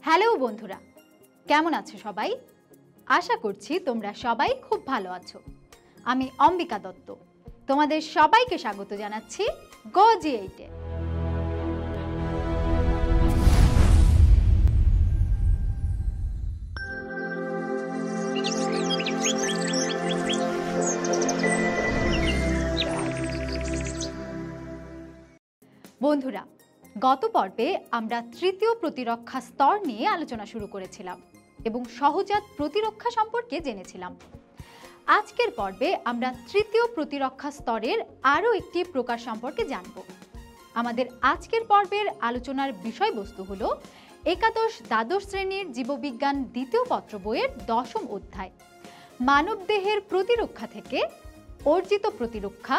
Hello বন্ধুরা, কেমন আছো সবাই? আশা করছি তোমরা সবাই খুব ভালো আছো। আমি অম্বিকা দত্ত, তোমাদের সবাইকে স্বাগত জানাচ্ছি গো জি8-এ। বন্ধুরা, গত পর্বে আমরা তৃতীয় প্রতিরক্ষা স্তর নিয়ে আলোচনা শুরু করেছিলাম এবং সহজাত প্রতিরক্ষা সম্পর্কে জেনেছিলাম। আজকের পর্বে আমরা তৃতীয় প্রতিরক্ষা স্তরের আরও একটি প্রকার সম্পর্কে জানব। আমাদের আজকের পর্বের আলোচনার বিষয়বস্তু হল একাদশ-দ্বাদশ শ্রেণীর জীববিজ্ঞান দ্বিতীয় পত্র বইয়ের 10ম অধ্যায়, মানবদেহের প্রতিরক্ষা থেকে অর্জিত প্রতিরক্ষা,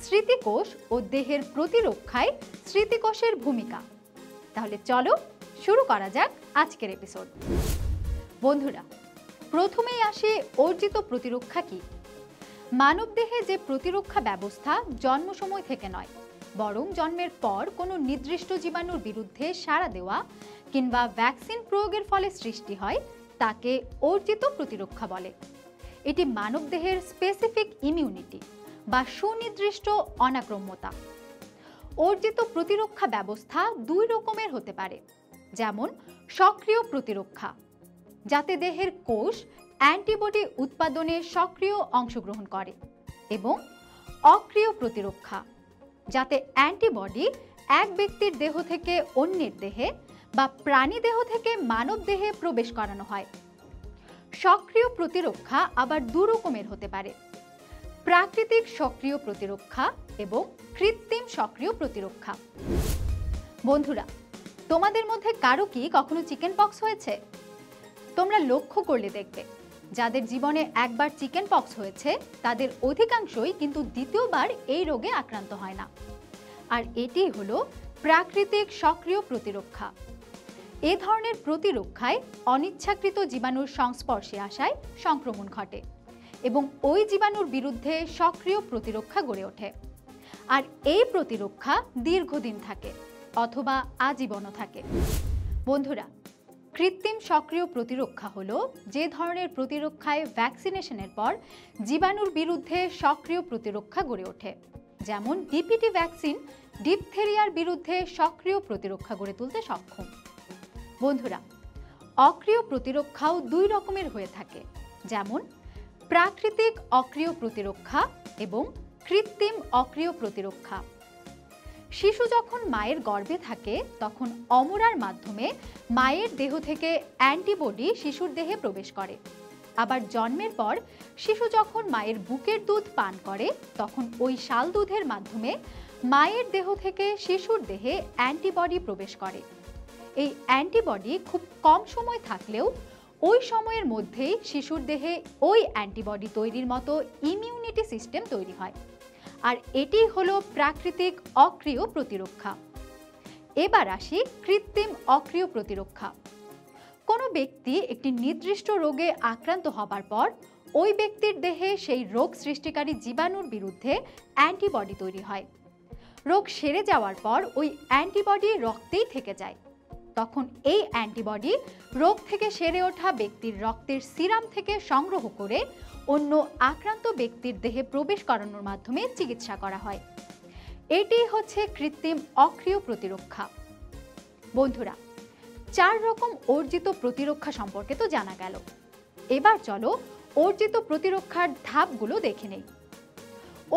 স্মৃতিকোষ ও দেহের প্রতিরক্ষায় স্মৃতিকোষের ভূমিকা। তাহলে চলো শুরু করা যাক আজকের এপিসোড। বন্ধুরা, প্রথমেই আসে অর্জিত প্রতিরক্ষা কি। মানবদেহে যে প্রতিরক্ষা ব্যবস্থা জন্ম সময় থেকে নয়, বরং জন্মের পর কোনো নির্দিষ্ট জীবাণুর বিরুদ্ধে সাড়া দেওয়া কিংবা ভ্যাকসিন প্রয়োগের ফলে সৃষ্টি হয়, তাকে অর্জিত প্রতিরক্ষা বলে। এটি মানবদেহের স্পেসিফিক ইমিউনিটি বা সুনির্দিষ্ট অনাক্রম্যতা। অর্জিত প্রতিরক্ষা ব্যবস্থা দুই রকমের হতে পারে, যেমন সক্রিয় প্রতিরক্ষা, যাতে দেহের কোষ অ্যান্টিবডি উৎপাদনে সক্রিয় অংশগ্রহণ করে, এবং অক্রিয় প্রতিরক্ষা, যাতে অ্যান্টিবডি এক ব্যক্তির দেহ থেকে অন্যের দেহে বা প্রাণী দেহ থেকে মানব দেহে প্রবেশ করানো হয়। সক্রিয় প্রতিরক্ষা আবার দু রকমের হতে পারে, প্রাকৃতিক সক্রিয় প্রতিরক্ষা এবং কৃত্রিম সক্রিয় প্রতিরক্ষা। বন্ধুরা, তোমাদের মধ্যে কারো কি কখনো চিকেন পক্স হয়েছে? তোমরা লক্ষ্য করলে দেখবে, যাদের জীবনে একবার চিকেন পক্স হয়েছে তাদের অধিকাংশই কিন্তু দ্বিতীয়বার এই রোগে আক্রান্ত হয় না। আর এটি হলো প্রাকৃতিক সক্রিয় প্রতিরক্ষা। এ ধরনের প্রতিরক্ষায় অনিচ্ছাকৃত জীবাণুর সংস্পর্শে আসায় সংক্রমণ ঘটে এবং ওই জীবাণুর বিরুদ্ধে সক্রিয় প্রতিরক্ষা গড়ে ওঠে। আর এই প্রতিরক্ষা দীর্ঘদিন থাকে অথবা আজীবনও থাকে। বন্ধুরা, কৃত্রিম সক্রিয় প্রতিরক্ষা হলো যে ধরনের প্রতিরক্ষায় ভ্যাকসিনেশনের পর জীবাণুর বিরুদ্ধে সক্রিয় প্রতিরক্ষা গড়ে ওঠে, যেমন ডিপিটি ভ্যাকসিন ডিপথেরিয়ার বিরুদ্ধে সক্রিয় প্রতিরক্ষা গড়ে তুলতে সক্ষম। বন্ধুরা, অক্রিয় প্রতিরক্ষাও দুই রকমের হয়ে থাকে, যেমন প্রাকৃতিক অক্রিয় প্রতিরক্ষা এবং কৃত্রিম অক্রিয় প্রতিরক্ষা। শিশু যখন মায়ের গর্ভে থাকে তখন অমরার মাধ্যমে মায়ের দেহ থেকে অ্যান্টিবডি শিশুর দেহে প্রবেশ করে। আবার জন্মের পর শিশু যখন মায়ের বুকের দুধ পান করে তখন ওই শাল দুধের মাধ্যমে মায়ের দেহ থেকে শিশুর দেহে অ্যান্টিবডি প্রবেশ করে। এই অ্যান্টিবডি খুব কম সময় থাকলেও ওই সময়ের মধ্যেই শিশুর দেহে ওই অ্যান্টিবডি তৈরির মতো ইমিউনিটি সিস্টেম তৈরি হয়। আর এটি হলো প্রাকৃতিক অক্রিয় প্রতিরক্ষা। এবার আসি কৃত্রিম অক্রিয় প্রতিরক্ষা। কোনো ব্যক্তি একটি নির্দিষ্ট রোগে আক্রান্ত হবার পর ওই ব্যক্তির দেহে সেই রোগ সৃষ্টিকারী জীবাণুর বিরুদ্ধে অ্যান্টিবডি তৈরি হয়। রোগ সেরে যাওয়ার পর ওই অ্যান্টিবডি রক্তেই থেকে যায়। তখন এই অ্যান্টিবডি রোগ থেকে সেরে ওঠা ব্যক্তির রক্তের সিরাম থেকে সংগ্রহ করে অন্য আক্রান্ত ব্যক্তির দেহে প্রবেশ করানোর মাধ্যমে চিকিৎসা করা হয়। এটি হচ্ছে কৃত্রিম অক্রিয় প্রতিরক্ষা। বন্ধুরা, 4 রকম অর্জিত প্রতিরক্ষা সম্পর্কে তো জানা গেল। এবার চলো অর্জিত প্রতিরক্ষার ধাপগুলো দেখে নেই।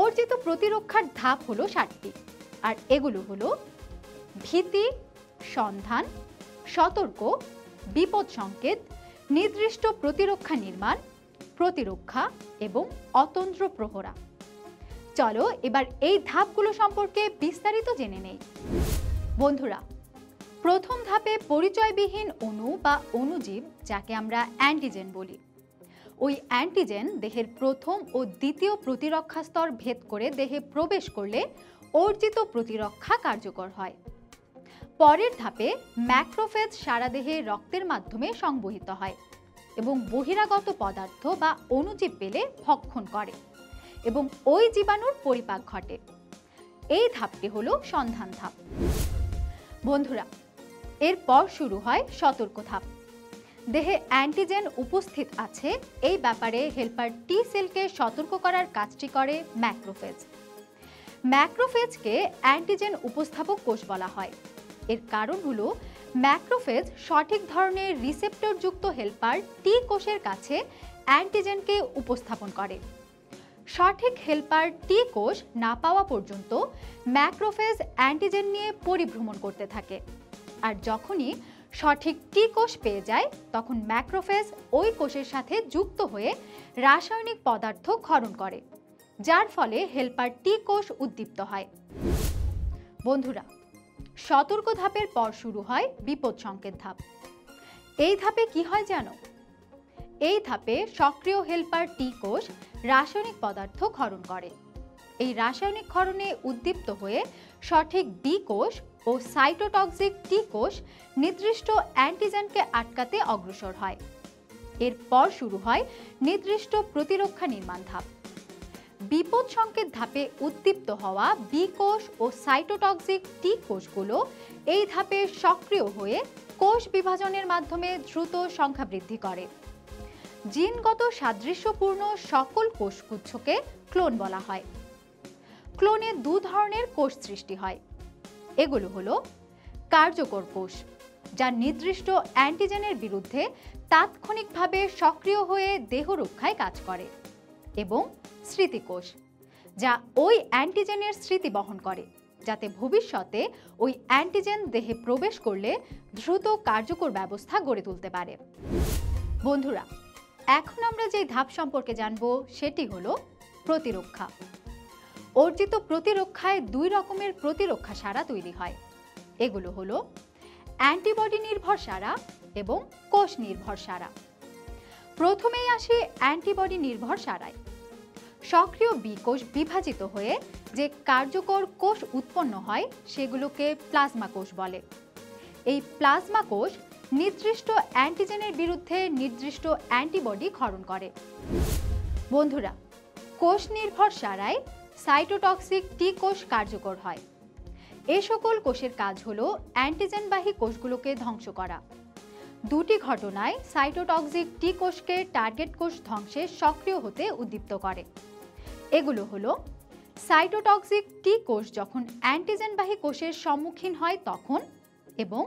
অর্জিত প্রতিরক্ষার ধাপ হলো 7টি, আর এগুলো হলো ভীতি, সন্ধান, সতর্ক, বিপদ সংকেত, নির্দিষ্ট প্রতিরক্ষা নির্মাণ, প্রতিরক্ষা এবং অতন্ত্র প্রহরা। চলো এবার এই ধাপগুলো সম্পর্কে বিস্তারিত জেনে নেই। বন্ধুরা, প্রথম ধাপে পরিচয়বিহীন অণু বা অণুজীব, যাকে আমরা অ্যান্টিজেন বলি, ওই অ্যান্টিজেন দেহের প্রথম ও দ্বিতীয় প্রতিরক্ষা স্তর ভেদ করে দেহে প্রবেশ করলে অর্জিত প্রতিরক্ষা কার্যকর হয়। পরের ধাপে ম্যাক্রোফেজ সারা দেহে রক্তের মাধ্যমে সংবহিত হয় এবং বহিরাগত পদার্থ বা অণুজীব পেলে ভক্ষণ করে এবং ওই জীবাণুর পরিপাক ঘটে। এই ধাপটি হলো সন্ধান ধাপ। বন্ধুরা, এরপর শুরু হয় সতর্ক ধাপ। দেহে অ্যান্টিজেন উপস্থিত আছে এই ব্যাপারে হেল্পার টি সেলকে সতর্ক করার কাজটি করে ম্যাক্রোফেজ। ম্যাক্রোফেজকে অ্যান্টিজেন উপস্থাপক কোষ বলা হয়। এর কারণ হলো ম্যাক্রোফেজ সঠিক ধরনের রিসেপ্টরযুক্ত হেল্পার টি কোষের কাছে অ্যান্টিজেনকে উপস্থাপন করে। সঠিক হেল্পার টি কোষ না পাওয়া পর্যন্ত ম্যাক্রোফেজ অ্যান্টিজেন নিয়ে পরিভ্রমণ করতে থাকে, আর যখনই সঠিক টি কোষ পেয়ে যায় তখন ম্যাক্রোফেজ ওই কোষের সাথে যুক্ত হয়ে রাসায়নিক পদার্থ ক্ষরণ করে, যার ফলে হেল্পার টি কোষ উদ্দীপ্ত হয়। বন্ধুরা, সতর্ক ধাপের পর শুরু হয় বিপদ সংকেত ধাপ। এই ধাপে কি হয় জানো? এই ধাপে সক্রিয় হেল্পার টি কোষ রাসায়নিক পদার্থ ক্ষরণ করে। এই রাসায়নিক ক্ষরণে উদ্দীপ্ত হয়ে সঠিক বি কোষ ও সাইটোটক্সিক টি কোষ নির্দিষ্ট অ্যান্টিজেনকে আটকাতে অগ্রসর হয়। এরপর শুরু হয় নির্দিষ্ট প্রতিরক্ষা নির্মাণ ধাপ। বিপদ সংকেত ধাপে উদ্দীপ্ত হওয়া বি কোষ ও সাইটোটক্সিক টি কোষগুলো এই ধাপে সক্রিয় হয়ে কোষ বিভাজনের মাধ্যমে দ্রুত সংখ্যা বৃদ্ধি করে। জিনগত সাদৃশ্যপূর্ণ সকল কোষগুচ্ছকে ক্লোন বলা হয়। ক্লোনে দু ধরনের কোষ সৃষ্টি হয়। এগুলো হলো কার্যকর কোষ, যা নির্দিষ্ট অ্যান্টিজেনের বিরুদ্ধে তাৎক্ষণিকভাবে সক্রিয় হয়ে দেহ রক্ষায় কাজ করে, এবং স্মৃতিকোষ, যা ওই অ্যান্টিজেনের স্মৃতি বহন করে, যাতে ভবিষ্যতে ওই অ্যান্টিজেন দেহে প্রবেশ করলে দ্রুত কার্যকর ব্যবস্থা গড়ে তুলতে পারে। বন্ধুরা, এখন আমরা যে ধাপ সম্পর্কে জানব সেটি হলো প্রতিরক্ষা। অর্জিত প্রতিরক্ষায় দুই রকমের প্রতিরক্ষা সারা তৈরি হয়। এগুলো হলো অ্যান্টিবডি নির্ভর সারা এবং কোষ নির্ভর সারা। প্রথমেই আসি অ্যান্টিবডি নির্ভর সারায়। সক্রিয় বি কোষ বিভাজিত হয়ে যে কার্যকর কোষ উৎপন্ন হয় সেগুলোকে প্লাজমা কোষ বলে। এই প্লাজমা কোষ নির্দিষ্ট অ্যান্টিজেনের বিরুদ্ধে নির্দিষ্ট অ্যান্টিবডি ক্ষরণ করে। বন্ধুরা, কোষ নির্ভর সারায় সাইটোটক্সিক টি কোষ কার্যকর হয়। এ সকল কোষের কাজ হলো অ্যান্টিজেনবাহী কোষগুলোকে ধ্বংস করা। দুটি ঘটনায় সাইটোটক্সিক টি কোষকে টার্গেট কোষ ধ্বংসে সক্রিয় হতে উদ্দীপ্ত করে। এগুলো হলো সাইটোটক্সিক টি কোষ যখন অ্যান্টিজেনবাহী কোষের সম্মুখীন হয় তখন, এবং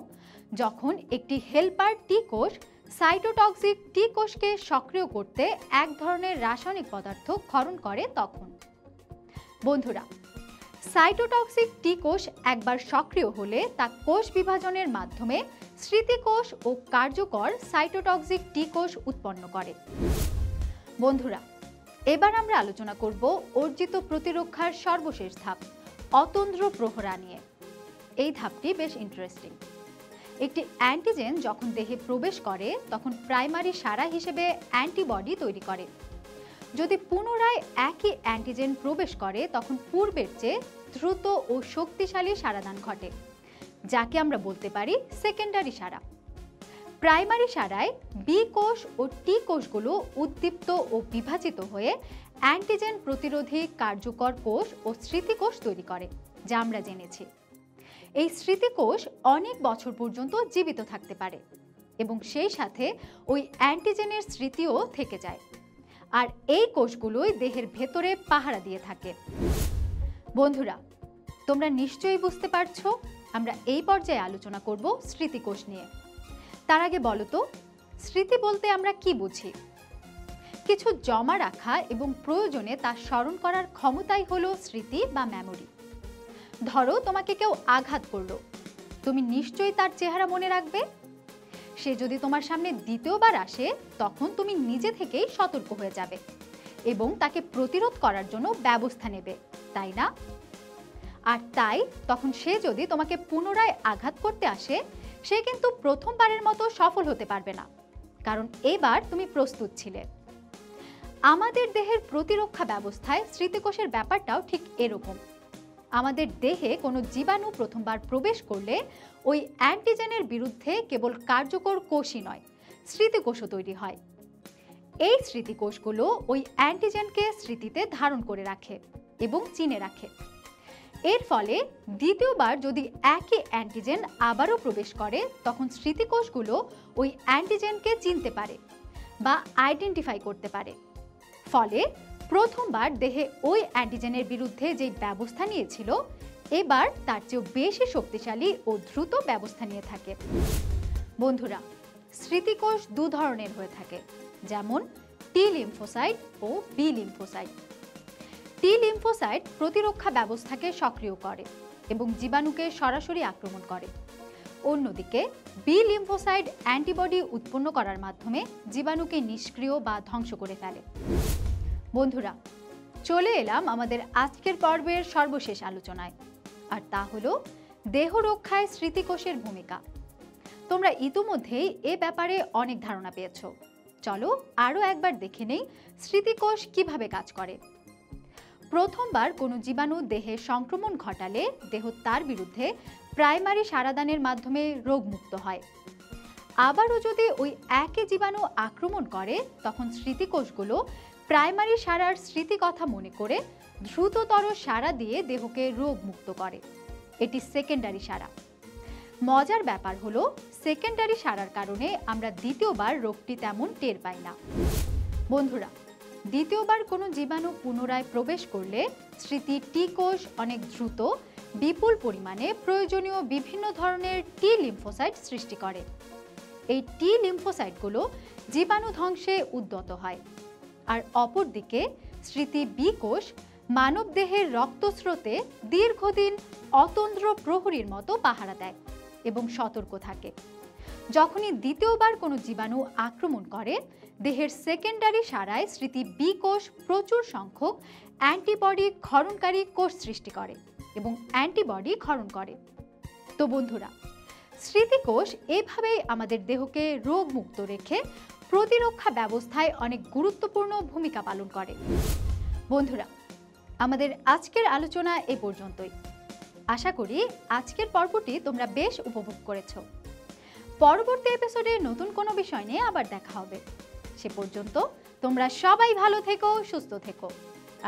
যখন একটি হেল্পার টি কোষ সাইটোটক্সিক টি কোষকে সক্রিয় করতে এক ধরনের রাসায়নিক পদার্থ ক্ষরণ করে তখন। বন্ধুরা, সাইটোটক্সিক টি কোষ একবার সক্রিয় হলে তা কোষ বিভাজনের মাধ্যমে স্মৃতিকোষ ও কার্যকর সাইটোটক্সিক টি কোষ উৎপন্ন করে। বন্ধুরা, এবার আমরা আলোচনা করব অর্জিত প্রতিরক্ষার সর্বশেষ ধাপ, অতন্দ্র প্রহরা নিয়ে। এই ধাপটি বেশ ইন্টারেস্টিং। একটি অ্যান্টিজেন যখন দেহে প্রবেশ করে তখন প্রাইমারি সারা হিসেবে অ্যান্টিবডি তৈরি করে। যদি পুনরায় একই অ্যান্টিজেন প্রবেশ করে তখন পূর্বের চেয়ে দ্রুত ও শক্তিশালী সারাদান ঘটে, যাকে আমরা বলতে পারি সেকেন্ডারি সারা। প্রাইমারি সারায় বি কোষ ও টি কোষগুলো উদ্দীপ্ত ও বিভাজিত হয়ে অ্যান্টিজেন প্রতিরোধী কার্যকর কোষ ও স্মৃতিকোষ তৈরি করে, যা আমরা জেনেছি। এই স্মৃতিকোষ অনেক বছর পর্যন্ত জীবিত থাকতে পারে এবং সেই সাথে ওই অ্যান্টিজেনের স্মৃতিও থেকে যায়, আর এই কোষগুলোই দেহের ভেতরে পাহারা দিয়ে থাকে। বন্ধুরা, তোমরা নিশ্চয়ই বুঝতে পারছো আমরা এই পর্যায়ে আলোচনা করব স্মৃতিকোষ নিয়ে। তার আগে বলো তো, স্মৃতি বলতে আমরা কি বুঝি? কিছু জমা রাখা এবং প্রয়োজনে তা স্মরণ করার ক্ষমতাই হলো স্মৃতি বা মেমোরি। ধরো তোমাকে কেউ আঘাত করলো, তুমি নিশ্চয়ই তার চেহারা মনে রাখবে। সে যদি তোমার সামনে দ্বিতীয়বার আসে তখন তুমি নিজে থেকেই সতর্ক হয়ে যাবে এবং তাকে প্রতিরোধ করার জন্য ব্যবস্থা নেবে, তাই না? আর তাই তখন সে যদি তোমাকে পুনরায় আঘাত করতে আসে, সে কিন্তু প্রথমবারের মতো সফল হতে পারবে না, কারণ এবার তুমি প্রস্তুত ছিলে। আমাদের দেহের প্রতিরক্ষা ব্যবস্থায় স্মৃতিকোষের ব্যাপারটাও ঠিক এরকম। আমাদের দেহে কোনো জীবাণু প্রথমবার প্রবেশ করলে ওই অ্যান্টিজেনের বিরুদ্ধে কেবল কার্যকর কোষই নয়, স্মৃতিকোষও তৈরি হয়। এই স্মৃতিকোষগুলো ওই অ্যান্টিজেনকে স্মৃতিতে ধারণ করে রাখে এবং চিনে রাখে। এর ফলে দ্বিতীয়বার যদি একই অ্যান্টিজেন আবারও প্রবেশ করে তখন স্মৃতিকোষগুলো ওই অ্যান্টিজেনকে চিনতে পারে বা আইডেন্টিফাই করতে পারে। ফলে প্রথমবার দেহে ওই অ্যান্টিজেনের বিরুদ্ধে যে ব্যবস্থা নিয়েছিল এবার তার চেয়েও বেশি শক্তিশালী ও দ্রুত ব্যবস্থা নিয়ে থাকে। বন্ধুরা, স্মৃতিকোষ দু ধরনের হয়ে থাকে, যেমন টি লিম্ফোসাইট ও বি লিম্ফোসাইট। টি লিম্ফোসাইট প্রতিরক্ষা ব্যবস্থাকে সক্রিয় করে এবং জীবাণুকে সরাসরি আক্রমণ করে। অন্যদিকে বি লিম্ফোসাইট অ্যান্টিবডি উৎপন্ন করার মাধ্যমে জীবাণুকে নিষ্ক্রিয় বা ধ্বংস করে ফেলে। বন্ধুরা, চলে এলাম আমাদের আজকের পর্বের সর্বশেষ আলোচনায়, আর তা হলো দেহ রক্ষায় স্মৃতিকোষের ভূমিকা। তোমরা ইতিমধ্যেই এ ব্যাপারে অনেক ধারণা পেয়েছ। চলো আরও একবার দেখে নেই স্মৃতিকোষ কিভাবে কাজ করে। প্রথমবার কোনো জীবাণু দেহে সংক্রমণ ঘটালে দেহ তার বিরুদ্ধে প্রাইমারি সারাদানের মাধ্যমে রোগমুক্ত হয়। আবারও যদি ওই একই জীবাণু আক্রমণ করে তখন স্মৃতিকোষগুলো প্রাইমারি সারার স্মৃতিকথা মনে করে দ্রুততর সারা দিয়ে দেহকে রোগমুক্ত করে। এটি সেকেন্ডারি সারা। মজার ব্যাপার হলো সেকেন্ডারি সারার কারণে আমরা দ্বিতীয়বার রোগটি তেমন টের পাই না। বন্ধুরা, দ্বিতীয়বার কোনো জীবাণু পুনরায় প্রবেশ করলে স্মৃতি টি কোষ অনেক দ্রুত বিপুল পরিমাণে প্রয়োজনীয় বিভিন্ন ধরনের টি লিম্ফোসাইট সৃষ্টি করে। এই টি লিম্ফোসাইটগুলো জীবাণু ধ্বংসে উদ্যত হয়। আর অপরদিকে স্মৃতি বি কোষ মানবদেহের রক্তস্রোতে দীর্ঘদিন অতন্দ্র প্রহরীর মতো পাহারা দেয় এবং সতর্ক থাকে। যখনই দ্বিতীয়বার কোনো জীবাণু আক্রমণ করে দেহের সেকেন্ডারি সারায় স্মৃতি বি কোষ প্রচুর সংখ্যক অ্যান্টিবডি ক্ষরণকারী কোষ সৃষ্টি করে এবং অ্যান্টিবডি ক্ষরণ করে। তো বন্ধুরা, স্মৃতিকোষ এভাবেই আমাদের দেহকে রোগমুক্ত রেখে প্রতিরক্ষা ব্যবস্থায় অনেক গুরুত্বপূর্ণ ভূমিকা পালন করে। বন্ধুরা, আমাদের আজকের আলোচনা এ পর্যন্তই। আশা করি আজকের পর্বটি তোমরা বেশ উপভোগ করেছো। পরবর্তী এপিসোডে নতুন কোনো বিষয় নিয়ে আবার দেখা হবে। সে পর্যন্ত তোমরা সবাই ভালো থেকো, সুস্থ থেকো,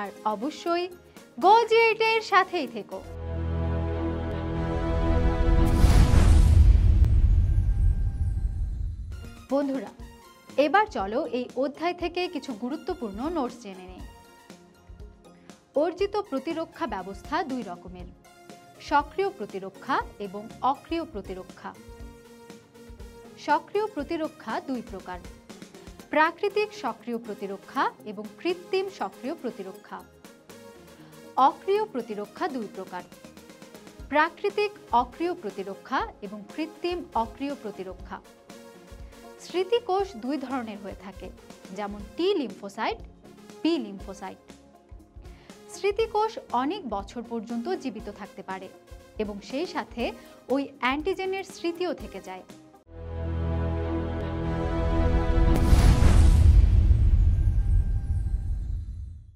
আর অবশ্যই গোজি8 সাথেই থেকো। বন্ধুরা, এবার চলো এই অধ্যায় থেকে কিছু গুরুত্বপূর্ণ নোটস জেনে নেই। অর্জিত প্রতিরক্ষা ব্যবস্থা দুই রকমের, সক্রিয় প্রতিরক্ষা এবং অক্রিয় প্রতিরক্ষা। সক্রিয় প্রতিরক্ষা দুই প্রকার, প্রাকৃতিক সক্রিয় প্রতিরক্ষা এবং কৃত্রিম সক্রিয় প্রতিরক্ষা। অক্রিয় প্রতিরক্ষা দুই প্রকার, প্রাকৃতিক অক্রিয় প্রতিরক্ষা এবং কৃত্রিম অক্রিয় প্রতিরক্ষা। স্মৃতিকোষ দুই ধরনের হয়ে থাকে, যেমন টি লিম্ফোসাইট, বি লিম্ফোসাইট। স্মৃতিকোষ অনেক বছর পর্যন্ত জীবিত থাকতে পারে এবং সেই সাথে ওই অ্যান্টিজেনের স্মৃতিও থেকে যায়।